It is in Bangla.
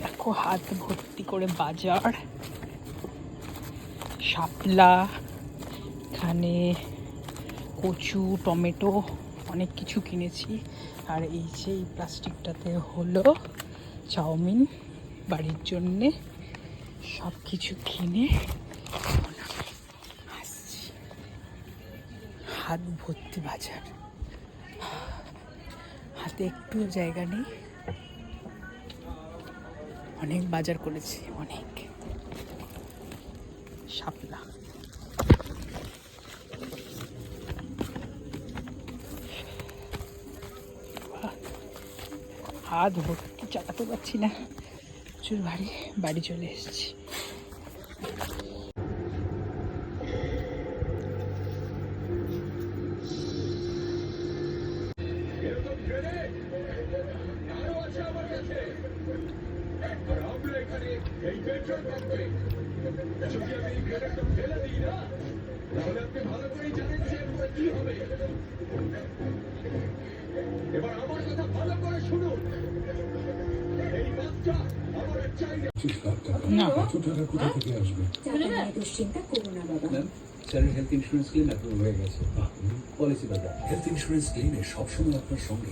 দেখো হাত ভর্তি করে বাজার, শাপলা, এখানে কচু, টমেটো, অনেক কিছু কিনেছি। আর এই যে এই প্লাস্টিকটাতে হলো চাউমিন বাড়ির জন্যে। সব কিছু কিনে আসছি। হাত ভর্তি বাজার, হাতে একটু জায়গা নেই। অনেক বাজার করেছি, অনেক। শাপলা, হাত ভর্তি চালাতে পারছি না, প্রচুর ভারী। বাড়ি চলে এসেছি। দুশ্চিন্তা করো না বাবা। স্যারের হেলথ ইন্স্যুরেন্স ক্লেম অ্যাপ্রুভ হয়ে গেছে। পলিসি দাদা, হেলথ ইন্স্যুরেন্স ক্লেমে সবসময় আপনার সঙ্গে